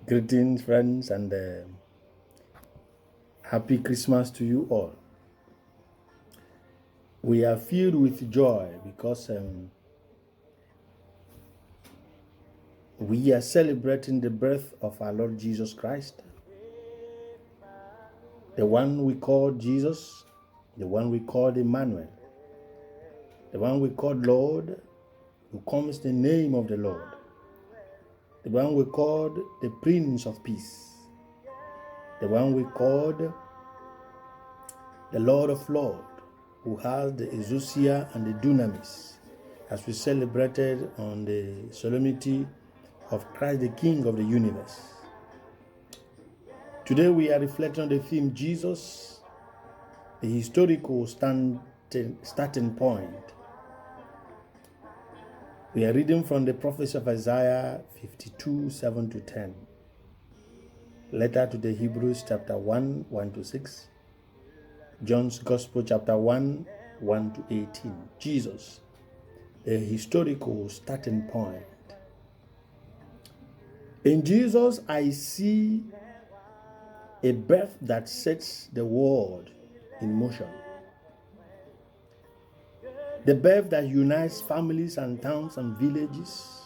Greetings, friends, and happy Christmas to you all. We are filled with joy because we are celebrating the birth of our Lord Jesus Christ, the one we call Jesus, the one we call Emmanuel, the one we call Lord, who comes in the name of the Lord, the one we called the Prince of Peace, the one we called the Lord of Lords, who has the exousia and the dunamis, as we celebrated on the solemnity of Christ, the King of the universe. Today we are reflecting on the theme Jesus, the historical starting point. We are reading from the prophecy of Isaiah 52, 7 to 10. Letter to the Hebrews chapter 1, 1 to 6. John's Gospel chapter 1, 1 to 18. Jesus, the historical starting point. In Jesus, I see a birth that sets the world in motion. The birth that unites families and towns and villages.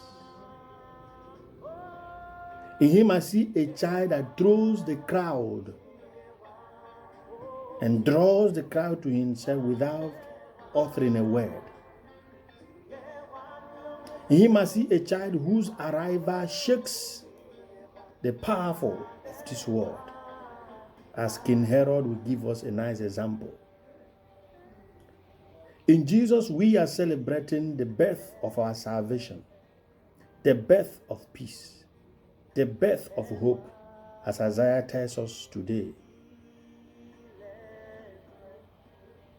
In him, I see a child that throws the crowd and draws the crowd to himself without uttering a word. In him, I see a child whose arrival shakes the powerful of this world, as King Herod will give us a nice example. In Jesus, we are celebrating the birth of our salvation, the birth of peace, the birth of hope, as Isaiah tells us today.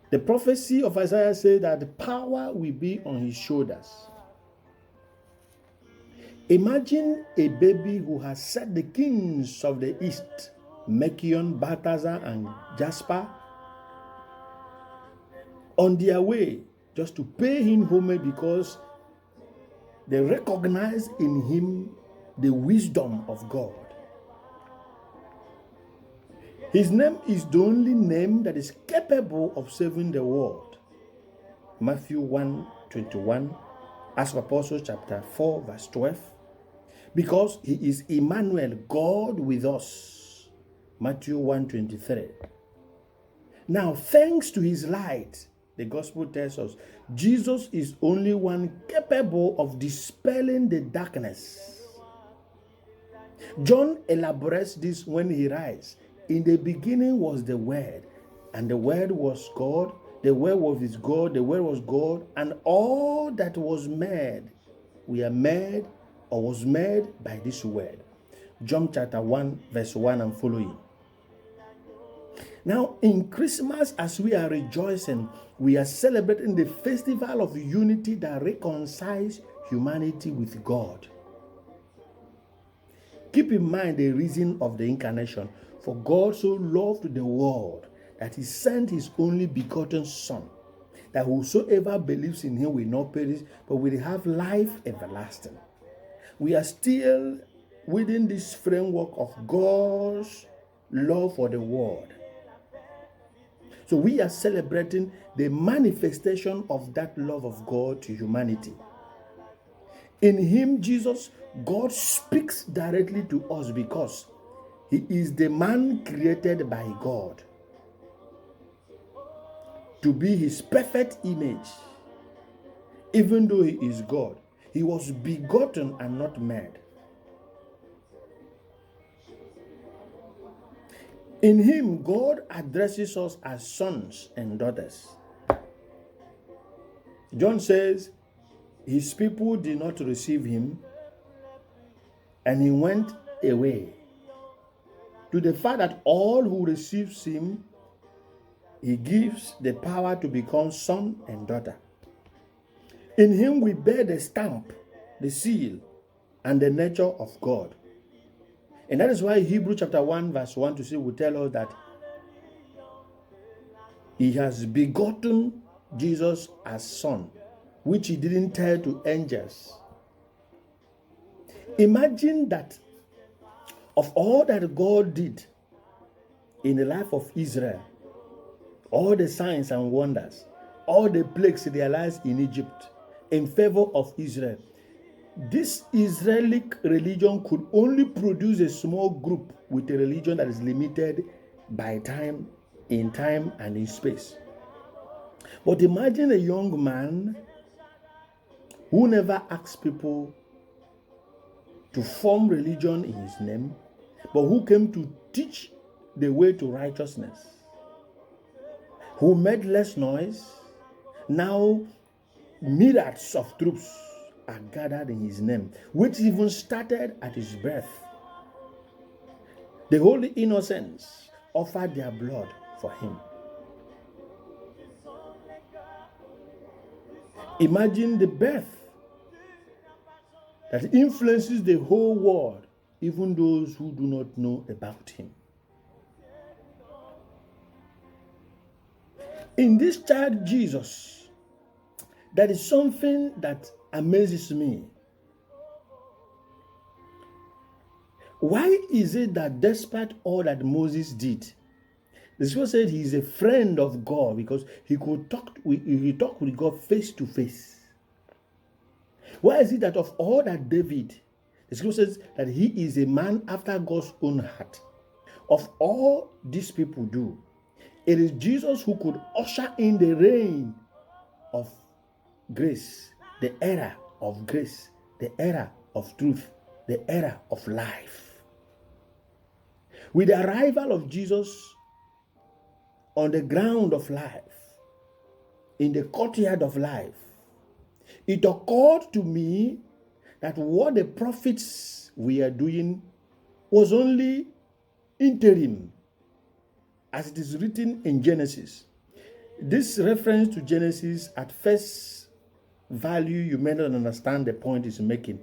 The prophecy of Isaiah says that the power will be on his shoulders. Imagine a baby who has set the kings of the east, Mechion, Balthazar, and Jasper, on their way just to pay him homage because they recognize in him the wisdom of God. His name is the only name that is capable of saving the world. Matthew 1:21, Acts of Apostles chapter 4 verse 12. Because he is Emmanuel, God with us. Matthew 1:23. Now, thanks to his light, the gospel tells us, Jesus is only one capable of dispelling the darkness. John elaborates this when he writes, in the beginning was the Word, and the Word was God, the Word was God, the Word was God, and all that was made, we are made or was made by this Word. John chapter 1, verse 1 and following. Now, in Christmas, as we are rejoicing, we are celebrating the festival of unity that reconciles humanity with God. Keep in mind the reason of the incarnation. For God so loved the world that he sent his only begotten Son, that whosoever believes in him will not perish, but will have life everlasting. We are still within this framework of God's love for the world. So we are celebrating the manifestation of that love of God to humanity. In him, Jesus, God speaks directly to us because he is the man created by God to be his perfect image. Even though he is God, he was begotten and not made. In him, God addresses us as sons and daughters. John says his people did not receive him, and he went away. To the fact that all who receives him, he gives the power to become son and daughter. In him we bear the stamp, the seal, and the nature of God. And that is why Hebrews chapter 1 verse 1 to 6 will tell us that he has begotten Jesus as son, which he didn't tell to angels. Imagine that Of all that God did in the life of Israel, all the signs and wonders, all the plagues realized in Egypt in favor of Israel, this Israeli religion could only produce a small group with a religion that is limited by time and in space. But imagine a young man who never asked people to form religion in his name, but who came to teach the way to righteousness, who made less noise. Now myriads of troops are gathered in his name, which even started at his birth. The holy innocents offered their blood for him. Imagine the birth that influences the whole world, even those who do not know about him. In this child Jesus, there is something that amazes me. Why is it that despite all that Moses did, the scripture said he is a friend of God because he could talk with God face to face? Why is it that of all that David, the scripture says that he is a man after God's own heart? Of all these people do, it is Jesus who could usher in the reign of grace, the era of grace, the era of truth, the era of life. With the arrival of Jesus on the ground of life, in the courtyard of life, it occurred to me that what the prophets were doing was only interim, as it is written in Genesis. This reference to Genesis, at first value, you may not understand the point it's making.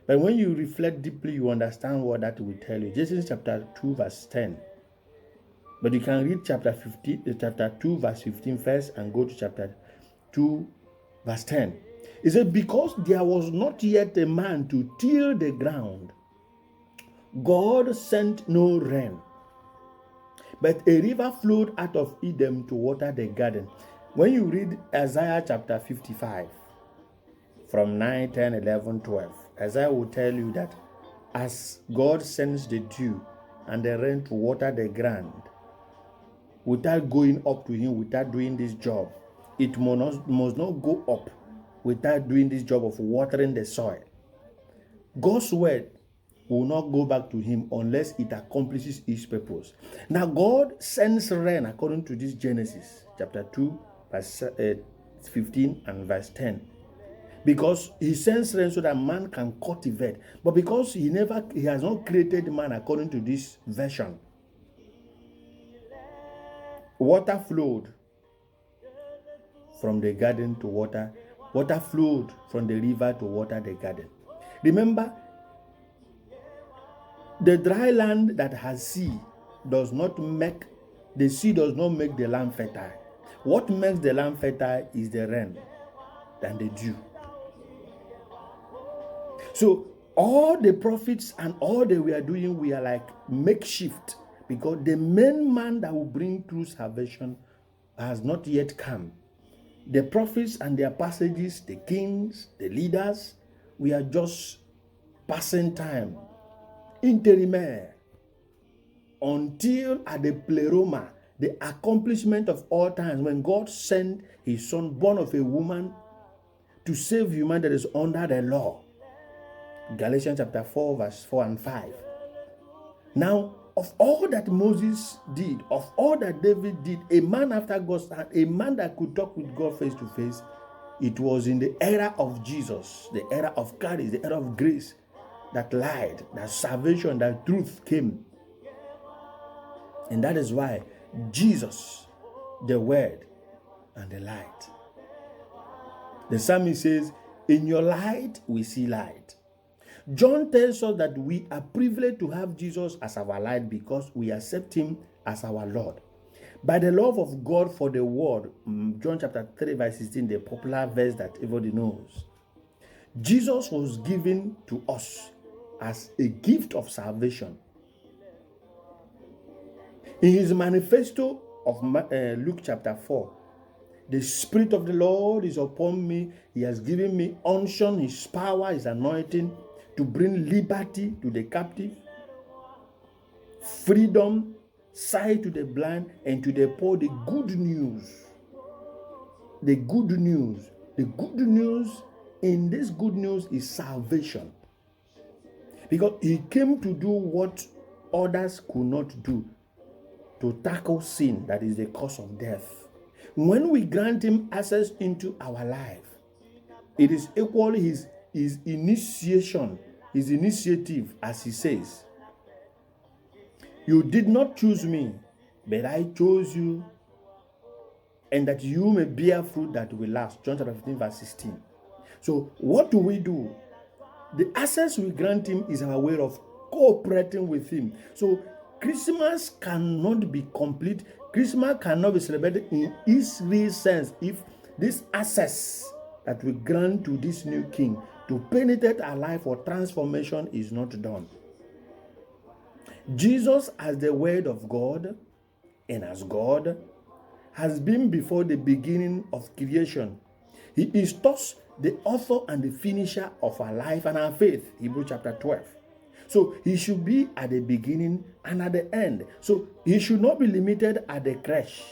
But when you reflect deeply, you understand what that will tell you. Genesis chapter 2, verse 10. But you can read chapter 2, verse 15 first and go to chapter 2, verse 10. It said, because there was not yet a man to till the ground, God sent no rain, but a river flowed out of Eden to water the garden. When you read Isaiah chapter 55, from 9, 10, 11, 12, Isaiah will tell you that as God sends the dew and the rain to water the ground, without going up to him, without doing this job, it must not go up without doing this job of watering the soil. God's word will not go back to him unless it accomplishes its purpose. Now God sends rain according to this Genesis chapter 2, verse 15 and verse 10. Because he sends rain so that man can cultivate. But because he has not created man according to this version, water flowed from the garden to water. Water flowed from the river to water the garden. Remember, the dry land that has sea does not make the land fertile. What makes the land fertile is the rain and the dew. So all the prophets and all they were doing were like makeshift, because the main man that will bring true salvation has not yet come. The prophets and their passages, the kings, the leaders, we are just passing time, interim, until at the pleroma, the accomplishment of all times, when God sent his son, born of a woman, to save humanity that is under the law. Galatians chapter 4, verse 4 and 5. Now, of all that Moses did, of all that David did, a man after God's heart, a man that could talk with God face to face, it was in the era of Jesus, the era of courage, the era of grace, that light, that salvation, that truth came. And that is why Jesus, the Word and the light. The psalmist says, in your light we see light. John tells us that we are privileged to have Jesus as our light because we accept him as our Lord. By the love of God for the world, John chapter 3, verse 16, the popular verse that everybody knows, Jesus was given to us as a gift of salvation. In his manifesto of Luke chapter 4, the Spirit of the Lord is upon me. He has given me unction, his power, his anointing to bring liberty to the captive, freedom, sight to the blind, and to the poor, the good news. The good news. The good news, in this good news is salvation. Because he came to do what others could not do, to tackle sin that is the cause of death. When we grant him access into our life, it is equally his initiation, his initiative, as he says. You did not choose me, but I chose you, and that you may bear fruit that will last. John chapter 15, verse 16. So what do we do? The access we grant him is our way of cooperating with him. So Christmas cannot be complete. Christmas cannot be celebrated in its real sense if this access that we grant to this new king to penetrate our life for transformation is not done. Jesus, as the word of God and as God, has been before the beginning of creation. He is thus the author and the finisher of our life and our faith. Hebrews chapter 12. So he should be at the beginning and at the end. So he should not be limited at the creche.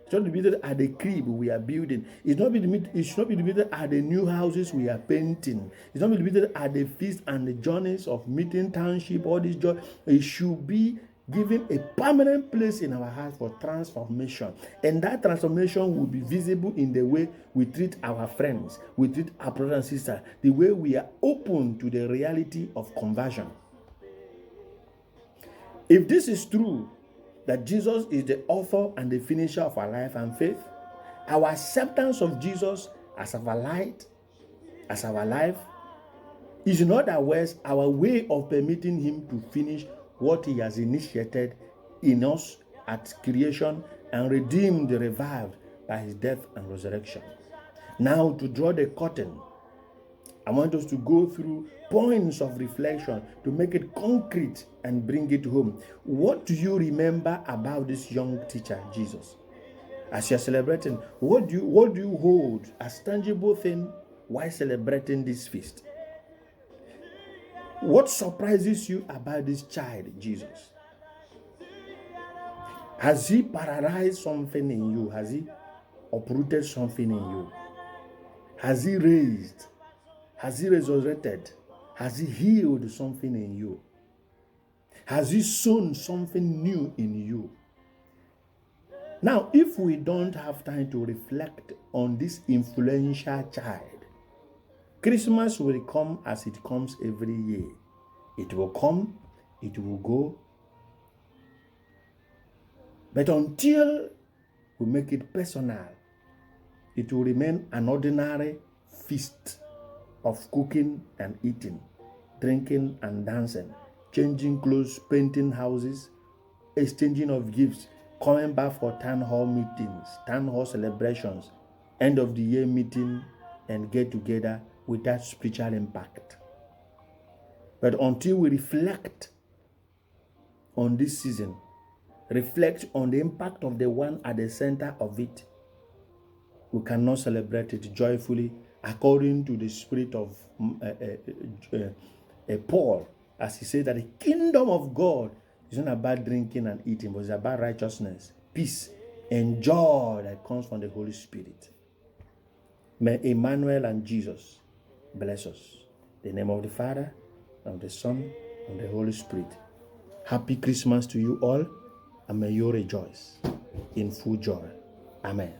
It's not limited at the crib we are building. It should not be limited at the new houses we are painting. It's not be limited at the feasts and the journeys of meeting township, all this joy. It should be given a permanent place in our hearts for transformation. And that transformation will be visible in the way we treat our friends, we treat our brothers and sisters, the way we are open to the reality of conversion. If this is true, that Jesus is the author and the finisher of our life and faith, our acceptance of Jesus as our light, as our life, is in other words our way of permitting him to finish what he has initiated in us at creation and redeemed the revived by his death and resurrection. Now, to draw the curtain, I want us to go through points of reflection to make it concrete and bring it home. What do you remember about this young teacher, Jesus? As you're celebrating, what do you hold as tangible thing while celebrating this feast? What surprises you about this child, Jesus? Has he paralyzed something in you? Has he uprooted something in you? Has he raised? Has he resurrected? Has he healed something in you? Has he sown something new in you? Now, if we don't have time to reflect on this influential child, Christmas will come as it comes every year. It will come, it will go. But until we make it personal, it will remain an ordinary feast of cooking and eating, drinking and dancing, changing clothes, painting houses, exchanging of gifts, coming back for town hall meetings, town hall celebrations, end of the year meeting, and get together without spiritual impact. But until we reflect on this season, reflect on the impact of the one at the center of it, we cannot celebrate it joyfully according to the spirit of Paul, as he said that the kingdom of God is not about drinking and eating, but it's about righteousness, peace, and joy that comes from the Holy Spirit. May Emmanuel and Jesus bless us. In the name of the Father, of the Son, and the Holy Spirit. Happy Christmas to you all, and may you rejoice in full joy. Amen.